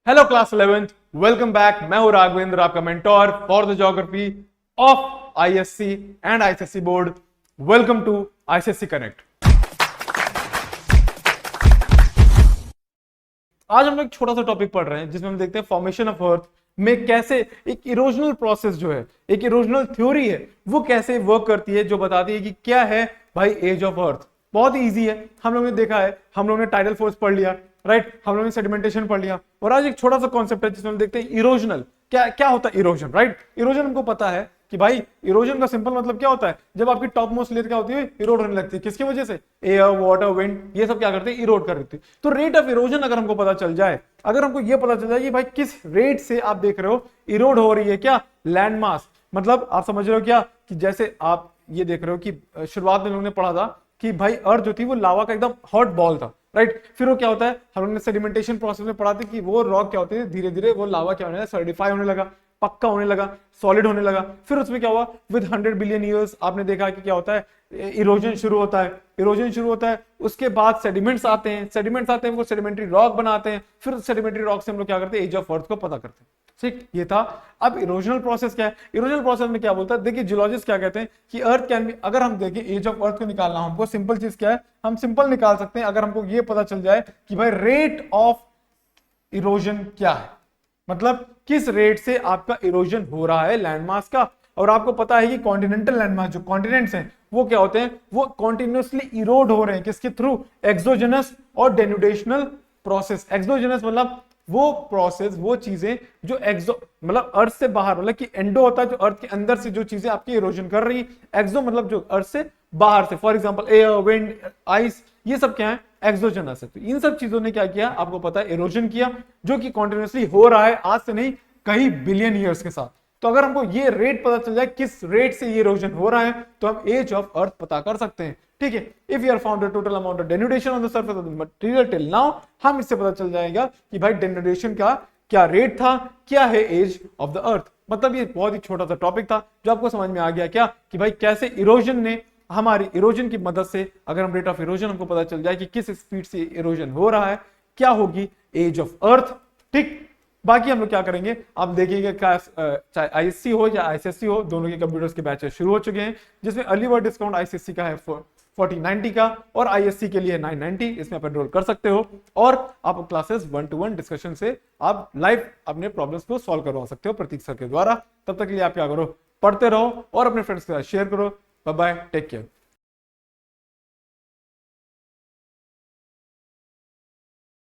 Hello class 11th, welcome back. मैं हूं राघवेंद्र, आपका mentor for the geography of ISC and ICSE board. Welcome to ICSC connect. आज हम लोग छोटा सा टॉपिक पढ़ रहे हैं जिसमें हम देखते हैं फॉर्मेशन ऑफ अर्थ में कैसे एक इरोजनल प्रोसेस जो है, एक इरोजनल थ्योरी है, वो कैसे वर्क करती है, जो बताती है कि क्या है भाई एज ऑफ अर्थ। बहुत ही इजी है, हम लोगों ने देखा है, हम लोगों ने टाइडल फोर्स पढ़ लिया, राइट, हम लोगों ने सेडिमेंटेशन पढ़ लिया। और आज एक छोटा सा कॉन्सेप्ट है जिसमें हम देखते हैं इरोजनल। क्या क्या होता है इरोजन, राइट। इरोजन हमको पता है कि भाई इरोजन का सिंपल मतलब क्या होता है, जब आपकी टॉप मोस्ट लेयर क्या होती है, इरोड होने लगती है। किसकी वजह से? एयर, वाटर, विंड, ये सब क्या करते हैं, इरोड कर देते हैं। तो रेट ऑफ इरोजन अगर हमको पता चल जाए, अगर हमको ये पता चल जाए कि भाई किस रेट से आप देख रहे हो इरोड हो रही है क्या लैंड मास, मतलब आप समझ रहे हो क्या कि जैसे आप ये देख रहे हो कि शुरुआत में लोगों ने पढ़ा था कि भाई अर्थ जो थी वो लावा का एकदम हॉट बॉल था, राइट। फिर वो क्या होता है, हम लोगों ने सेडिमेंटेशन प्रोसेस में पढ़ा था कि वो रॉक क्या होती है, धीरे धीरे वो लावा क्या होने लगा, सॉलिडिफाई होने लगा, पक्का होने लगा, सॉलिड होने लगा। फिर उसमें क्या हुआ, विद 100 बिलियन ईयर्स आपने देखा कि क्या होता है, इरोजन शुरू होता है, इरोजन शुरू होता है। उसके बाद सेडिमेंट्स आते हैं, सेडिमेंट्स आते हैं, वो सेडिमेंट्री रॉक बनाते हैं। फिर सेडिमेंट्री रॉक से हम लोग क्या करते हैं, एज ऑफ अर्थ को पता करते हैं। ठीक, ये था। अब इरोजनल प्रोसेस क्या है, इरोजनल प्रोसेस में क्या बोलता है, देखिए जियोलॉजिस्ट क्या कहते हैं कि अर्थ कैन बी, अगर हम देखें एज ऑफ अर्थ को निकालना हमको सिंपल चीज क्या है, हम सिंपल निकाल सकते हैं अगर हमको ये पता चल जाए कि भाई रेट ऑफ इरोजन क्या है, मतलब किस रेट से आपका इरोजन हो रहा है लैंडमास का। और आपको पता है कि कॉन्टिनेंटल लैंडमास, जो कॉन्टिनेंट्स हैं, वो क्या होते हैं, वो कॉन्टिन्यूसली इरोड हो रहे हैं, किसके थ्रू, एक्सोजेनस और डेनुडेशनल प्रोसेस। एक्सोजेनस मतलब वो प्रोसेस, वो चीजें जो एक्सो मतलब अर्थ से बाहर, मतलब कि एंडो होता है जो अर्थ के अंदर से जो चीजें आपकी इरोजन कर रही है, एक्सो मतलब जो अर्थ से बाहर से, for example air, wind, ice, ये सब क्या है, एक्सोजेनस है। तो इन सब चीजों ने क्या किया, आपको पता है, इरोजन किया, जो कि कॉन्टिन्यूसली हो रहा है, आज से नहीं कई बिलियन ईयर्स के साथ। तो अगर हमको ये रेट पता चल जाए किस रेट से ये इरोजन हो रहा है, तो हम एज ऑफ अर्थ पता कर सकते हैं। ठीक है, if you are found the total amount of denudation on the surface of the material till now, हम इससे पता चल जाएगा कि भाई डेनुडेशन का क्या रेट था, क्या है एज ऑफ द अर्थ। मतलब ये बहुत ही छोटा सा टॉपिक था जो आपको समझ में आ गया क्या कि भाई कैसे इरोजन ने, हमारी इरोजन की मदद से अगर हम रेट ऑफ इरोजन हमको पता चल जाए कि किस स्पीड से इरोजन हो रहा है, क्या होगी एज ऑफ अर्थ। ठीक, बाकी हम लोग क्या करेंगे, आप देखिएगा, चाहे आईएससी हो या आईसीएससी हो, दोनों के कंप्यूटर्स के बैचेस शुरू हो चुके हैं, जिसमें अर्ली बर्ड डिस्काउंट आईसीएससी का है 4090 का और आईएससी के लिए 990, इसमें आप एनरोल कर सकते हो। और आप क्लासेस 1-to-1 डिस्कशन से आप लाइव अपने प्रॉब्लम्स को सॉल्व करवा सकते हो प्रतीक सर के द्वारा। तब तक के लिए आप क्या करो, पढ़ते रहो और अपने फ्रेंड्स के साथ शेयर करो। Bye bye, take care.